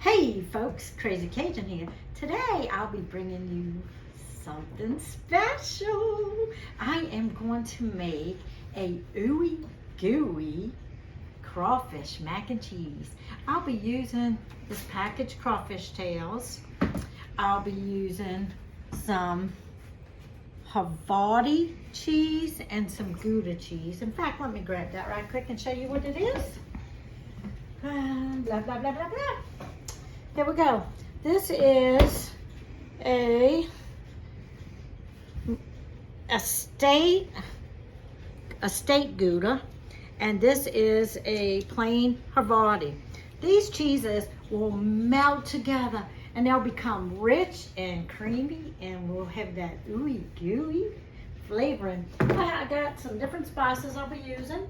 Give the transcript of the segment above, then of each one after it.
Hey folks, Crazy Cajun here. Today I'll be bringing you something special. I am going to make a ooey gooey crawfish mac and cheese. I'll be using this packaged crawfish tails. I'll be using some Havarti cheese and some Gouda cheese. In fact, let me grab that right quick and show you what it is. Blah, blah, blah, blah, blah. Here we go. This is a steak Gouda, and this is a plain Havarti. These cheeses will melt together and they'll become rich and creamy, and we'll have that ooey gooey flavoring. I got some different spices I'll be using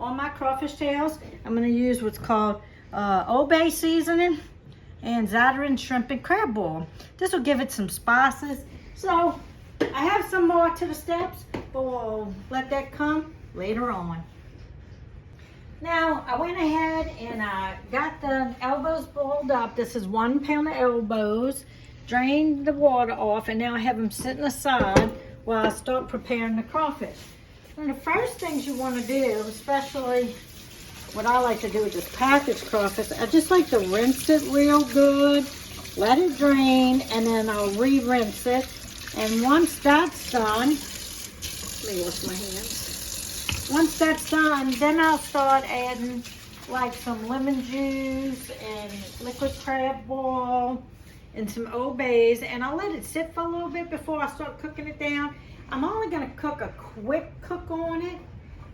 on my crawfish tails. I'm going to use what's called Ooey seasoning and Zadarin shrimp and crab boil. This will give it some spices. So I have some more to the steps, but we'll let that come later on. Now I went ahead and I got the elbows boiled up. This is 1 pound of elbows. Drained the water off, and now I have them sitting aside while I start preparing the crawfish. And the first things you want to do, especially what I like to do with this packaged crawfish, I just like to rinse it real good, let it drain, and then I'll re-rinse it. And once that's done, let me wash my hands. Once that's done, then I'll start adding like some lemon juice and liquid crab boil and some Ooeys, and I'll let it sit for a little bit before I start cooking it down. I'm only going to cook a quick cook on it,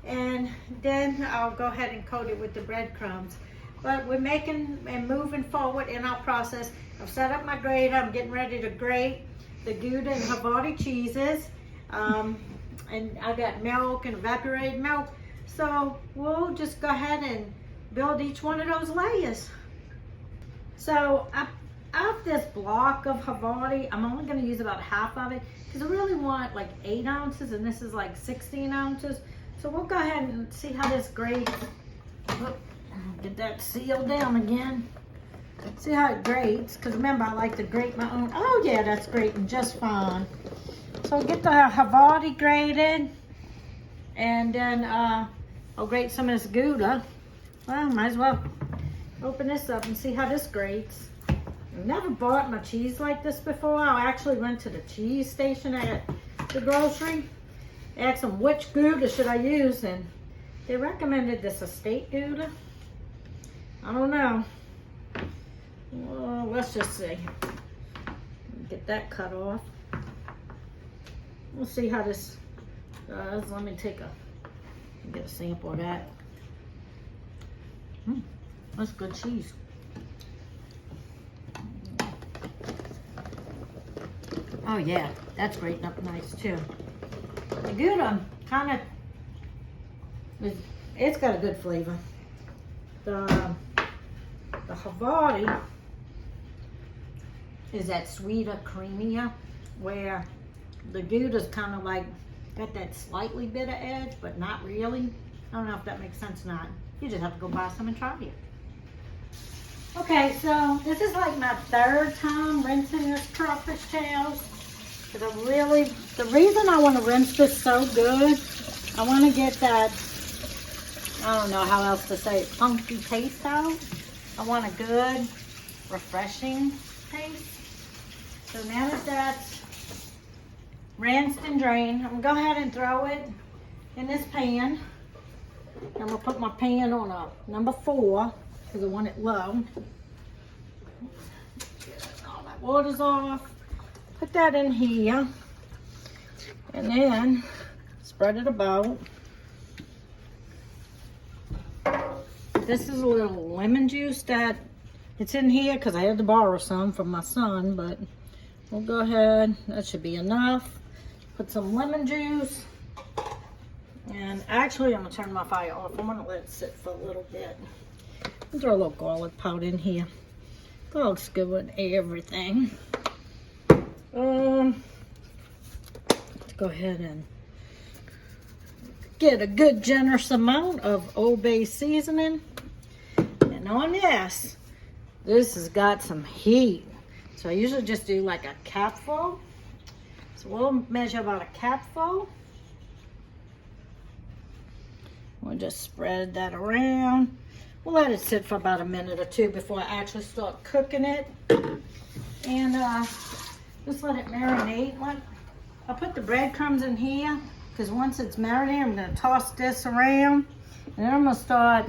and then I'll go ahead and coat it with the breadcrumbs. But we're making and moving forward in our process. I've set up my grater. I'm getting ready to grate the Gouda and Havarti cheeses. And I got milk and evaporated milk. So we'll just go ahead and build each one of those layers. So of this block of Havarti, I'm only going to use about half of it because I really want like 8 ounces, and this is like 16 ounces. So we'll go ahead and see how this grates. Get that sealed down again. See how it grates, because remember I like to grate my own. Oh yeah, that's grating just fine. So get the Havarti grated, and then I'll grate some of this Gouda. Well, might as well open this up and see how this grates. I've never bought my cheese like this before. I actually went to the cheese station at the grocery, asked them which Gouda should I use, and they recommended this estate Gouda. I don't know. Well, let's just see. Get that cut off. We'll see how this does. Let me get a sample of that. That's good cheese. Oh yeah, that's grating up nice too. The Gouda it's got a good flavor. The Havarti is that sweeter, creamier, where the Gouda's kind of like got that slightly bitter edge, but not really. I don't know if that makes sense or not. You just have to go buy some and try it. Okay, so this is like my 3rd time rinsing this crawfish tails. Because the reason I want to rinse this so good, I want to get that, I don't know how else to say it, funky taste out. I want a good, refreshing taste. So now that that's rinsed and drained, I'm going to go ahead and throw it in this pan. I'm going to put my pan on a number 4 because I want it low. Get all that water's off. Put that in here. And then spread it about. This is a little lemon juice that it's in here because I had to borrow some from my son, but we'll go ahead. That should be enough. Put some lemon juice. And actually, I'm going to turn my fire off. I'm going to let it sit for a little bit. I'll throw a little garlic powder in here. Garlic's good with everything. Let's go ahead and get a good generous amount of Ooey seasoning. And on this, This has got some heat. So I usually just do like a capful. So we'll measure about a capful. We'll just spread that around. We'll let it sit for about a minute or two before I actually start cooking it. And just let it marinate. I'll put the breadcrumbs in here because once it's marinated, I'm going to toss this around. And then I'm going to start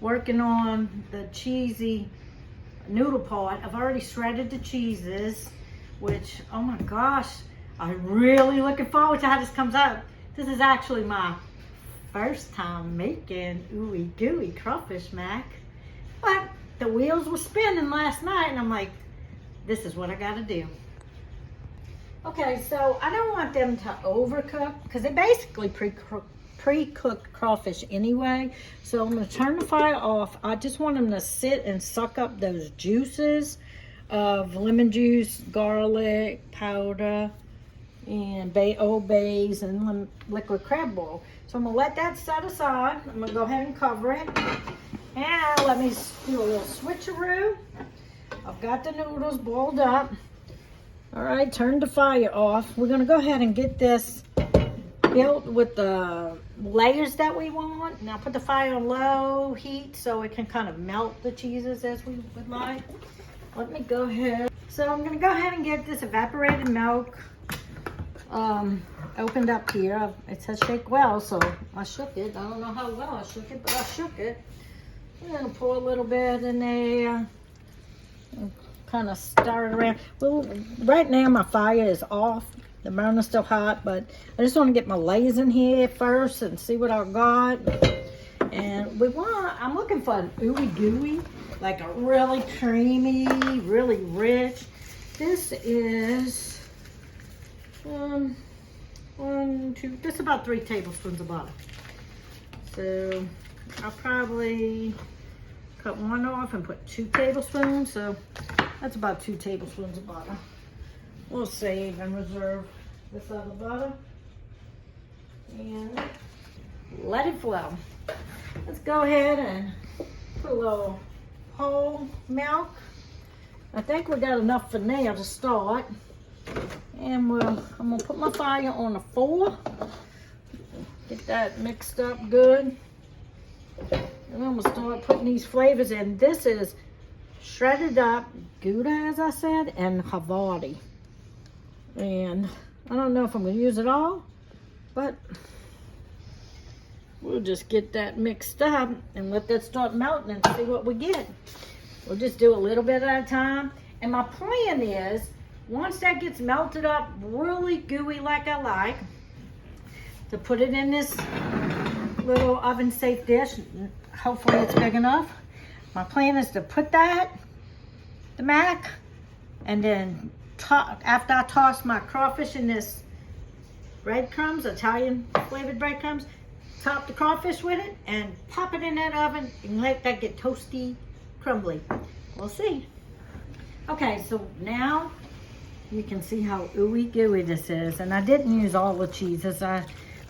working on the cheesy noodle part. I've already shredded the cheeses, which, oh my gosh, I'm really looking forward to how this comes out. This is actually my first time making Ooey Gooey crawfish mac, but the wheels were spinning last night and I'm like, this is what I gotta do. Okay, so I don't want them to overcook because they basically pre-cooked crawfish anyway. So I'm gonna turn the fire off. I just want them to sit and suck up those juices of lemon juice, garlic powder, and Old Bay's and liquid crab oil. So I'm gonna let that set aside. I'm gonna go ahead and cover it. And let me do a little switcheroo. I've got the noodles boiled up. All right, turn the fire off. We're gonna go ahead and get this built with the layers that we want. Now put the fire on low heat so it can kind of melt the cheeses as we would like. Let me go ahead. So I'm gonna go ahead and get this evaporated milk opened up here. It says shake well, so I shook it. I don't know how well I shook it, but I shook it. I'm gonna pour a little bit in there and kind of stir it around. Well, right now my fire is off. The burner's still hot, but I just want to get my layers in here first and see what I've got. And I'm looking for an Ooey Gooey, like a really creamy, really rich. This is this is about 3 tablespoons of butter. So I'll probably cut one off and put 2 tablespoons. So that's about 2 tablespoons of butter. We'll save and reserve this other butter and let it flow. Let's go ahead and put a little whole milk. I think we got enough for now to start. And I'm gonna put my fire on a 4. Get that mixed up good. And I'm gonna start putting these flavors in. This is shredded up Gouda, as I said, and Havarti. And I don't know if I'm gonna use it all, but we'll just get that mixed up and let that start melting and see what we get. We'll just do a little bit at a time. And my plan is, once that gets melted up really gooey like I like, to put it in this little oven safe dish. Hopefully it's big enough. My plan is to put the mac, and then after I toss my crawfish in this breadcrumbs, Italian flavored breadcrumbs, top the crawfish with it and pop it in that oven and let that get toasty, crumbly. We'll see. Okay, so now you can see how ooey gooey this is. And I didn't use all the cheeses. I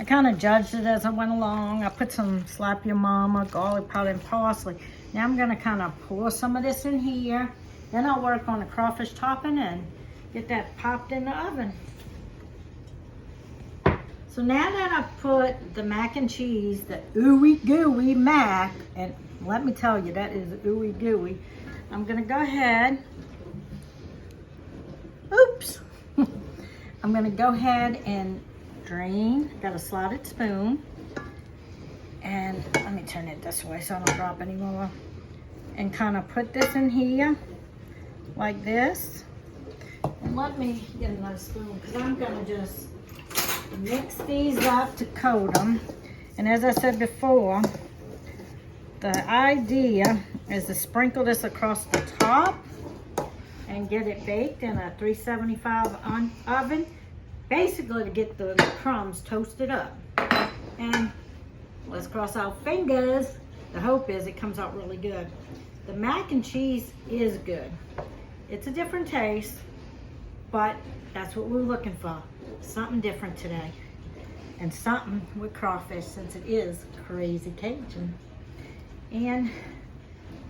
kind of judged it as I went along. I put some Slap Your Mama, garlic powder, and parsley. Now I'm gonna kind of pour some of this in here. Then I'll work on the crawfish topping and get that popped in the oven. So now that I've put the mac and cheese, the Ooey Gooey Mac, and let me tell you, that is ooey gooey. I'm gonna go ahead, oops. I'm gonna go ahead and drain, got a slotted spoon, and let me turn it this way so I don't drop any more. And kind of put this in here, like this. And let me get another spoon, because I'm gonna just mix these up to coat them. And as I said before, the idea is to sprinkle this across the top and get it baked in a 375 oven, basically to get the crumbs toasted up. And let's cross our fingers. The hope is it comes out really good. The mac and cheese is good. It's a different taste, but that's what we're looking for. Something different today. And something with crawfish, since it is Crazy Cajun. And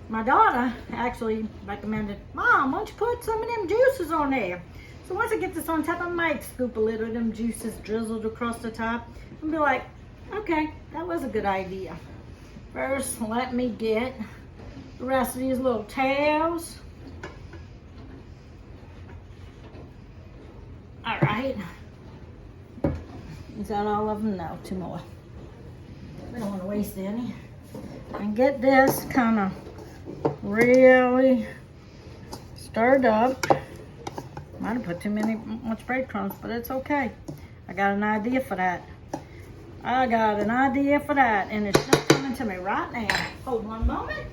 my daughter actually recommended, Mom, why don't you put some of them juices on there? So once I get this on top, I might scoop a little of them juices drizzled across the top and be like, okay, that was a good idea. First, let me get the rest of these little tails. All right. Is that all of them? No, 2 more. I don't want to waste any. And get this kind of really stirred up. Might have put much breadcrumbs, but it's okay. I got an idea for that. And it's just coming to me right now. Hold one moment.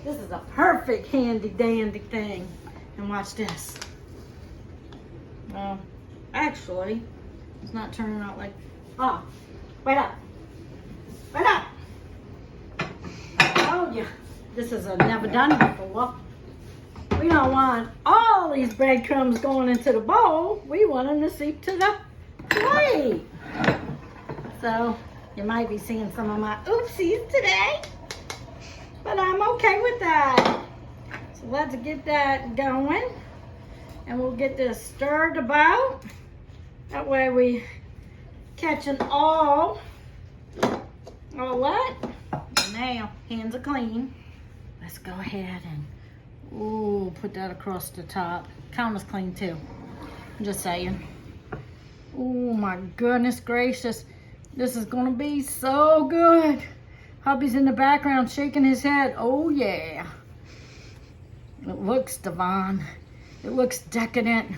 This is a perfect handy dandy thing. And watch this. Well, actually, it's not turning out like, oh, wait up. I told you, this is never done before. We don't want all these breadcrumbs going into the bowl. We want them to seep to the plate. So, you might be seeing some of my oopsies today, but I'm okay with that. So let's get that going, and we'll get this stirred about. That way we catching all that. Now, hands are clean. Let's go ahead and put that across the top. Counter's clean too. I'm just saying. Oh my goodness gracious. This is gonna be so good. Hubby's in the background shaking his head. Oh yeah. It looks divine. It looks decadent.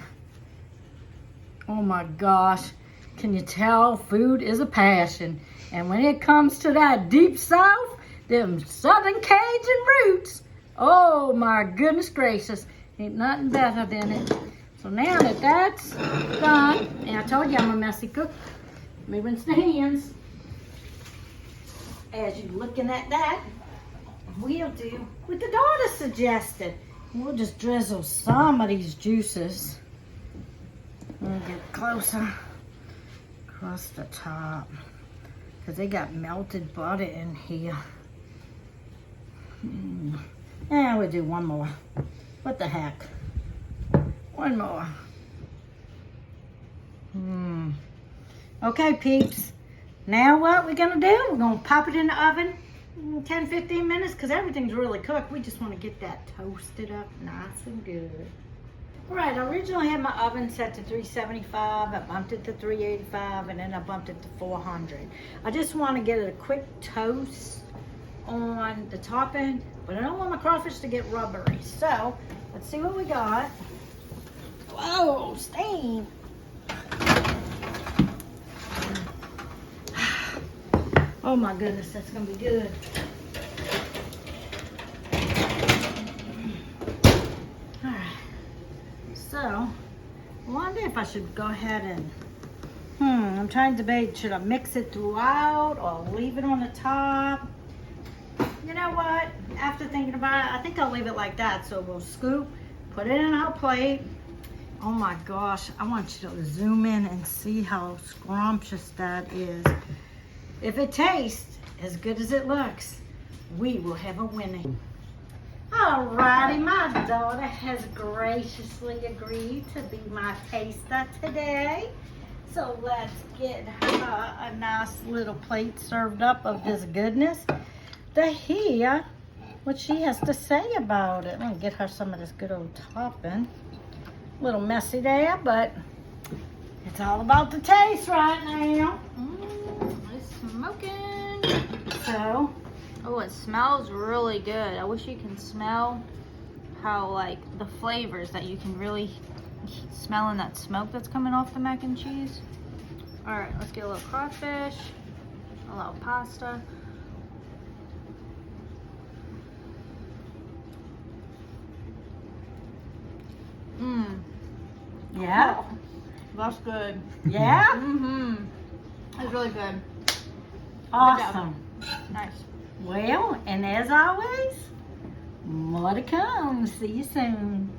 Oh my gosh. Can you tell food is a passion? And when it comes to that deep south, them southern Cajun roots, oh my goodness gracious, ain't nothing better than it. So now that that's done, and I told you I'm a messy cook, let me rinse the hands. As you're looking at that, we'll do what the daughter suggested. We'll just drizzle some of these juices. We'll get closer across the top, because they got melted butter in here. And we'll do one more. What the heck? One more. Okay, peeps. Now what we're gonna do, we're gonna pop it in the oven 10-15 minutes, because everything's really cooked. We just want to get that toasted up nice and good. All right, I originally had my oven set to 375. I bumped it to 385, and then I bumped it to 400. I just want to get it a quick toast on the top end, but I don't want my crawfish to get rubbery. So let's see what we got. Whoa, steam. Oh my goodness, that's gonna be good. All right, so I wonder if I should go ahead and, I'm trying to debate, should I mix it throughout or leave it on the top? You know what, after thinking about it, I think I'll leave it like that. So we'll scoop, put it in our plate. Oh my gosh, I want you to zoom in and see how scrumptious that is. If it tastes as good as it looks, we will have a winning. Alrighty, my daughter has graciously agreed to be my taster today. So let's get her a nice little plate served up of this goodness to hear what she has to say about it. I'm gonna get her some of this good old topping. A little messy there, but it's all about the taste right now. It's smoking. So, oh, it smells really good. I wish you can smell how, like, the flavors that you can really smell in that smoke that's coming off the mac and cheese. All right, let's get a little crawfish, a little pasta. yeah. Oh, that's good. Yeah? It's really good. Awesome. Nice. Well, and as always, more to come. See you soon.